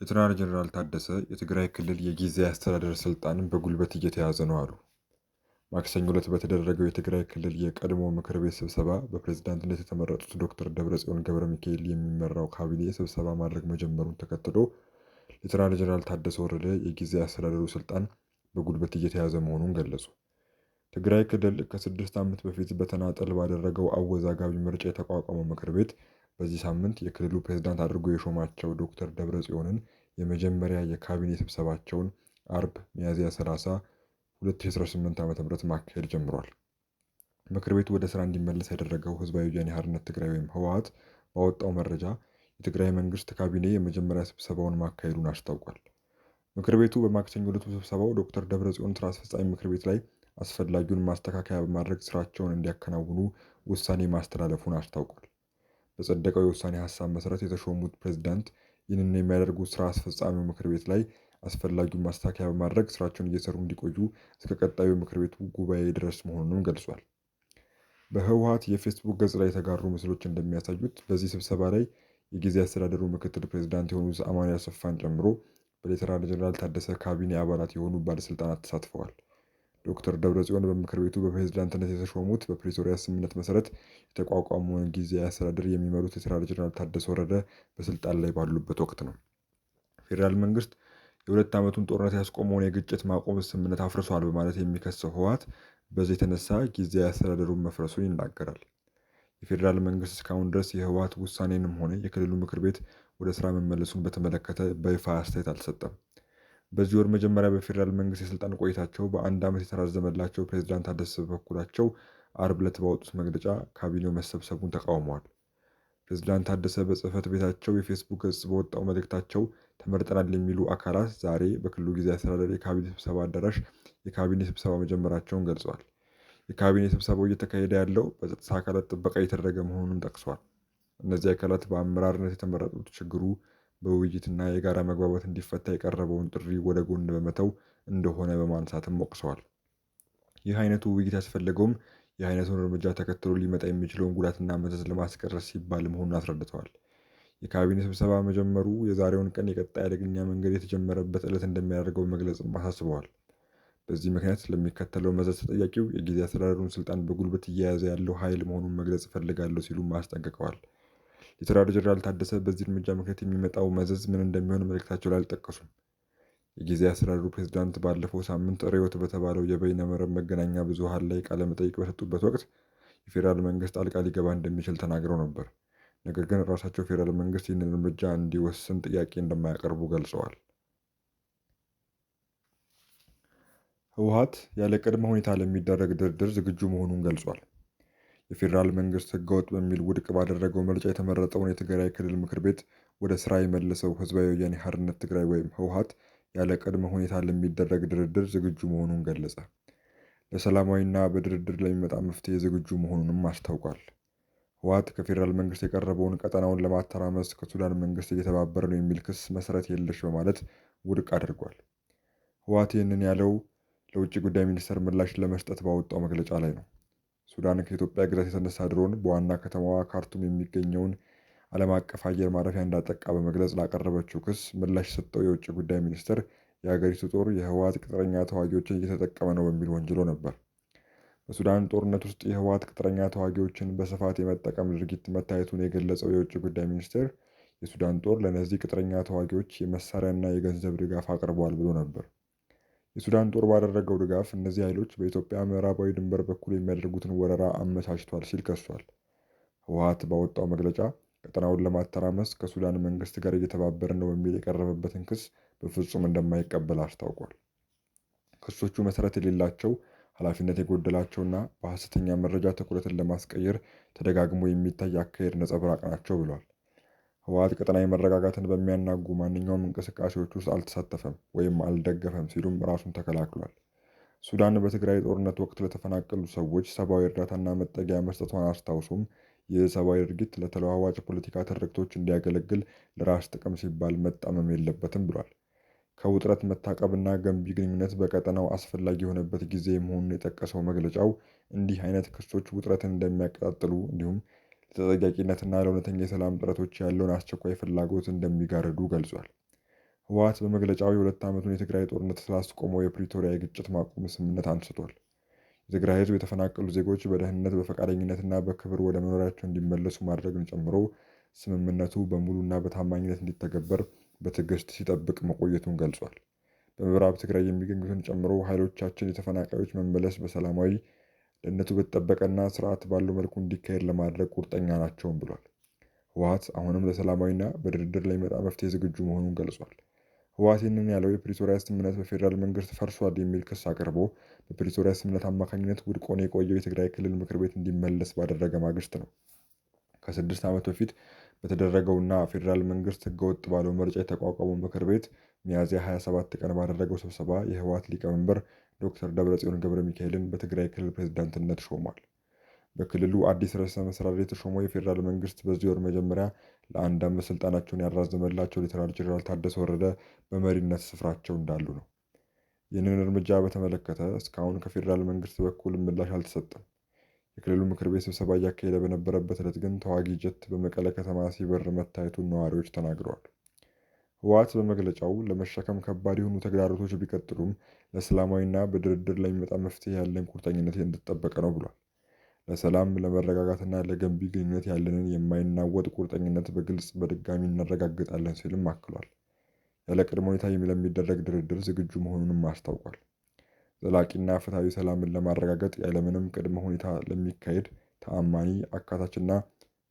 ሌተናል ጀነራል ታደሰ የትግራይ ክልል የጊዜያዊ አስተዳደር ስልጣንን በጉልበት እየተያዘ ነው አሉ። ማክሰኞ ዕለት በተደረገው የትግራይ ክልል የቀድሞ ምክር ቤት ስብሰባ በፕሬዝዳንትነት የተመረጡት ዶክተር ደብረጽዮን ገብረ ሚካኤል የሚመራው ካቢኔ ስብሰባ ማድረግ መጀመሩን ተከትሎ ሌተናል ጀነራል ታደሰ ወረደ የጊዜያዊ አስተዳደሩ ስልጣን በጉልበት እየተያዘ መሆኑን ገለጹ። ትግራይ ክልል ከ6 ዓመት በፊት በተናጠል ባደረገው አወዛጋቢ ምርጫ የተቋቋመው ምክር ቤት በዚህ ሳምንት የክልሉ ፕሬዝዳንት አድርጎ የሾማቸው ዶክተር ደብረጽዮንን የመጀመሪያ የካቢኔ ስብሰባቸውን አርብ ሚያዝያ 30 2018 ዓ.ም ማካሄድ ጀምሯል። ምክር ቤቱ ወደ ስራ እንዲመለስ ያደረገው ህዝባዊ ወያነ ሓርነት ትግራይ ወይም ህወሓት ባወጣው መረጃ የትግራይ መንግስት ካቢኔ የመጀመሪያ ስብሰባውን ማካሄዱን አስታውቋል። ምክር ቤቱ በማክሰኞ ዕለቱ ስብሰባው ዶክተር ደብረጽዮን ስራ አስፈጻሚ ምክር ቤት ላይ አስፈላጊውን ማስተካከያ በማድረግ ስራቸውን እንዲያከናውኑ ውሳኔ ማስተላለፉን አስታውቋል። በጸደቀው የውሳኔ ሀሳብ መሰረት የተሾሙት ፕሬዝዳንት ይህንን የሚያደርጉት ስራ አስፈጻሚው ምክር ቤት ላይ አስፈላጊውን ማስተካከያ በማድረግ ስራቸውን እየሰሩ እንዲቆዩ እስከ ቀጣዩ ምክር ቤቱ ጉባኤ ድረስ መሆኑንም ገልጿል። በህወሓት የፌስቡክ ገጽ ላይ የተጋሩ ምስሎች እንደሚያሳዩት በዚህ ስብሰባ ላይ የጊዜያዊ አስተዳደሩ ምክትል ፕሬዝዳንት የሆኑት አማኑኤል አሰፋን ጨምሮ በሌተናል ጀነራል ታደሰ ካቢኔ አባላት የሆኑ ባለስልጣናት ተሳትፈዋል። ዶክተር ደብረጽዮን በምክር ቤቱ በፕሬዝዳንትነት የተሾሙት በፕሪቶሪያ ስምምነት መሰረት የተቋቋመውን ጊዜያዊ አስተዳደር የሚመሩት ሌተናል ጀነራል ታደሰ ወረደ በስልጣን ላይ ባሉበት ወቅት ነው። ፌዴራል መንግስት የ2 ዓመቱን ጦርነት ያስቆመውን የግጭት ማቆም ስምምነት አፍርሷል በማለት የሚከሰው ህወሓት በዚህ የተነሳ ጊዜያዊ አስተዳደሩን መፍረሱን ይናገራል። የፌዴራል መንግስት እስካሁን ድረስ የህወሓት ውሳኔንም ሆነ የክልሉ ምክር ቤት ወደ ስራ መመለሱን በተመለከተ በይፋ አስተያየት አልሰጠም። በዚህ ወር መጀመሪያ በፌዴራል መንግስት የስልጣን ቆይታቸው በ1 ዓመት የተራዘመላቸው ፕሬዝዳንት ታደሰ በበኩላቸው አርብ ዕለት ባወጡት መግለጫ ካቢኔው መሰብሰቡን ተቃውመዋል። ፕሬዝዳንት ታደሰ በጽህፈት ቤታቸው የፌስቡክ ገጽ በወጣው መልእክታቸው ተመርጠናል የሚሉ አካላት ዛሬ በክልሉ ጊዜያዊ አስተዳደር የካቢኔ ስብሰባ አዳራሽ የካቢኔ ስብሰባ መጀመራቸውን ገልጸዋል። የካቢኔ ስብሰባው እየተካሄደ ያለው በጸጥታ አካላት ጥበቃ እየተደረገ መሆኑን ጠቅሷል። እነዚህ አካላት በአመራርነት የተመረጡት ችግሩ በውይይትና የጋራ መግባባት እንዲፈታ የቀረበውን ጥሪ ወደ ጎን በመተው እንደሆነ በማንሳትም ወቅሰዋል። ይህ አይነቱ ውይይት ያስፈለገውም የአይነቱን እርምጃ ተከትሎ ሊመጣ የሚችለውን ጉዳትና መዘዝ ለማስቀረት ሲባል መሆኑን አስረድተዋል። የካቢኔ ስብሰባ መጀመሩ የዛሬውን ቀን የቀጣይ አደገኛ መንገድ የተጀመረበት ዕለት እንደሚያደርገው በመግለጽም አሳስበዋል። በዚህ ምክንያት ለሚከተለው መዘዝ ተጠያቂው የጊዜያዊ አስተዳደሩን ስልጣን በጉልበት እየያዘ ያለው ኃይል መሆኑን መግለጽ እፈልጋለሁ ሲሉም አስጠንቅቀዋል። ሌተናል ጀነራል ታደሰ በዚህ እርምጃ ምክንያት የሚመጣው መዘዝ ምን እንደሚሆን መልእክታቸው ላይ አልጠቀሱም። የጊዜያዊ አስተዳደሩ ፕሬዝዳንት ባለፈው ሳምንት ርዕዮት በተባለው የበይነ መረብ መገናኛ ብዙሃን ላይ ቃለ መጠይቅ በሰጡበት ወቅት የፌዴራል መንግስት ጣልቃ ሊገባ እንደሚችል ተናግረው ነበር። ነገር ግን ራሳቸው ፌዴራል መንግስት ይህንን እርምጃ እንዲወስን ጥያቄ እንደማያቀርቡ ገልጸዋል። ህወሓት ያለ ቅድመ ሁኔታ ለሚደረግ ድርድር ዝግጁ መሆኑን ገልጿል። የፌዴራል መንግስት ህገወጥ በሚል ውድቅ ባደረገው ምርጫ የተመረጠውን የትግራይ ክልል ምክር ቤት ወደ ስራ የመለሰው ህዝባዊ ወያነ ሓርነት ትግራይ ወይም ህወሓት ያለ ቅድመ ሁኔታ ለሚደረግ ድርድር ዝግጁ መሆኑን ገለጸ። ለሰላማዊና በድርድር ለሚመጣ መፍትሄ ዝግጁ መሆኑንም አስታውቋል። ህወሓት ከፌዴራል መንግስት የቀረበውን ቀጠናውን ለማተራመስ ከሱዳን መንግስት እየተባበረ ነው የሚል ክስ መሰረት የለሽ በማለት ውድቅ አድርጓል። ህወሓት ይህንን ያለው ለውጭ ጉዳይ ሚኒስቴር ምላሽ ለመስጠት ባወጣው መግለጫ ላይ ነው። ሱዳን ከኢትዮጵያ ግዛት የተነሳ ድሮን በዋና ከተማዋ ካርቱም የሚገኘውን ዓለም አቀፍ አየር ማረፊያ እንዳጠቃ በመግለጽ ላቀረበችው ክስ ምላሽ የሰጠው የውጭ ጉዳይ ሚኒስቴር የሀገሪቱ ጦር የህወሓት ቅጥረኛ ተዋጊዎችን እየተጠቀመ ነው በሚል ወንጅሎ ነበር። በሱዳን ጦርነት ውስጥ የህወሓት ቅጥረኛ ተዋጊዎችን በስፋት የመጠቀም ድርጊት መታየቱን የገለጸው የውጭ ጉዳይ ሚኒስቴር የሱዳን ጦር ለእነዚህ ቅጥረኛ ተዋጊዎች የመሳሪያና የገንዘብ ድጋፍ አቅርበዋል ብሎ ነበር። የሱዳን ጦር ባደረገው ድጋፍ እነዚህ ኃይሎች በኢትዮጵያ ምዕራባዊ ድንበር በኩል የሚያደርጉትን ወረራ አመቻችቷል ሲል ከሷል። ህወሓት ባወጣው መግለጫ ቀጠናውን ለማተራመስ ከሱዳን መንግስት ጋር እየተባበረ ነው በሚል የቀረበበትን ክስ በፍጹም እንደማይቀበል አስታውቋል። ክሶቹ መሰረት የሌላቸው፣ ኃላፊነት የጎደላቸውና በሐሰተኛ መረጃ ትኩረትን ለማስቀየር ተደጋግሞ የሚታይ አካሄድ ነጸብራቅ ናቸው ብሏል። ህወሓት ቀጠናዊ መረጋጋትን በሚያናጉ ማንኛውም እንቅስቃሴዎች ውስጥ አልተሳተፈም ወይም አልደገፈም ሲሉም ራሱን ተከላክሏል። ሱዳን በትግራይ ጦርነት ወቅት ለተፈናቀሉ ሰዎች ሰብአዊ እርዳታና መጠጊያ መስጠቷን አስታውሱም ይህ ሰብአዊ ድርጊት ለተለዋዋጭ ፖለቲካ ትርክቶች እንዲያገለግል ለራስ ጥቅም ሲባል መጣመም የለበትም ብሏል። ከውጥረት መታቀብና ገንቢ ግንኙነት በቀጠናው አስፈላጊ የሆነበት ጊዜ መሆኑን የጠቀሰው መግለጫው እንዲህ አይነት ክሶች ውጥረትን እንደሚያቀጣጥሉ እንዲሁም ለተጠያቂነትና ለእውነተኛ የሰላም ጥረቶች ያለውን አስቸኳይ ፍላጎት እንደሚጋርዱ ገልጿል። ህወሓት በመግለጫው የ2 ዓመቱን የትግራይ ጦርነት ስላስቆመው የፕሪቶሪያ የግጭት ማቆም ስምምነት አንስቷል። የትግራይ ህዝብ የተፈናቀሉ ዜጎች በደህንነት በፈቃደኝነትና በክብር ወደ መኖሪያቸው እንዲመለሱ ማድረግን ጨምሮ ስምምነቱ በሙሉና በታማኝነት እንዲተገበር በትዕግስት ሲጠብቅ መቆየቱን ገልጿል። በምዕራብ ትግራይ የሚገኙትን ጨምሮ ኃይሎቻችን የተፈናቃዮች መመለስ በሰላማዊ ደህንነቱ በተጠበቀና ስርዓት ባለው መልኩ እንዲካሄድ ለማድረግ ቁርጠኛ ናቸውም ብሏል። ህወሓት አሁንም ለሰላማዊና በድርድር ላይ መጣ መፍትሄ ዝግጁ መሆኑን ገልጿል። ህወሓት ይህንን ያለው የፕሪቶሪያ ስምምነት በፌዴራል መንግስት ፈርሷል የሚል ክስ አቅርቦ በፕሪቶሪያ ስምምነት አማካኝነት ውድቅ ሆኖ የቆየው የትግራይ ክልል ምክር ቤት እንዲመለስ ባደረገ ማግስት ነው። ከ6 ዓመት በፊት በተደረገውና ፌዴራል መንግስት ህገወጥ ባለው ምርጫ የተቋቋመው ምክር ቤት ሚያዝያ 27 ቀን ባደረገው ስብሰባ የህወሓት ሊቀመንበር ዶክተር ደብረጽዮን ገብረ ሚካኤልን በትግራይ ክልል ፕሬዝዳንትነት ሾሟል። በክልሉ አዲስ ርዕሰ መስተዳድር የተሾመው የፌዴራል መንግስት በዚህ ወር መጀመሪያ ለ1 ዓመት ስልጣናቸውን ያራዘመላቸው ሌተናል ጄኔራል ታደሰ ወረደ በመሪነት ስፍራቸው እንዳሉ ነው። ይህንን እርምጃ በተመለከተ እስካሁን ከፌዴራል መንግስት በኩል ምላሽ አልተሰጠም። የክልሉ ምክር ቤት ስብሰባ እያካሄደ በነበረበት ዕለት ግን ተዋጊ ጀት በመቀለ ከተማ ሲበር መታየቱን ነዋሪዎች ተናግረዋል። ህወሓት በመግለጫው ለመሸከም ከባድ የሆኑ ተግዳሮቶች ቢቀጥሉም ለሰላማዊና በድርድር ለሚመጣ መፍትሄ ያለን ቁርጠኝነት እንደተጠበቀ ነው ብሏል። ለሰላም፣ ለመረጋጋትና ለገንቢ ግንኙነት ያለንን የማይናወጥ ቁርጠኝነት በግልጽ በድጋሚ እናረጋግጣለን ሲልም አክሏል። ያለ ቅድመ ሁኔታ ለሚደረግ ድርድር ዝግጁ መሆኑንም አስታውቋል። ዘላቂና ፍትሐዊ ሰላምን ለማረጋገጥ ያለምንም ቅድመ ሁኔታ ለሚካሄድ ተአማኒ፣ አካታችና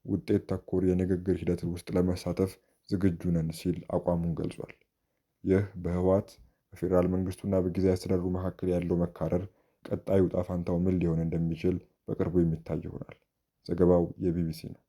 ውጤት ተኮር የንግግር ሂደት ውስጥ ለመሳተፍ ዝግጁ ነን ሲል አቋሙን ገልጿል። ይህ በህወሓት በፌዴራል መንግስቱና በጊዜያዊ አስተዳደሩ መካከል ያለው መካረር ቀጣዩ ዕጣ ፈንታው ምን ሊሆን እንደሚችል በቅርቡ የሚታይ ይሆናል። ዘገባው የቢቢሲ ነው።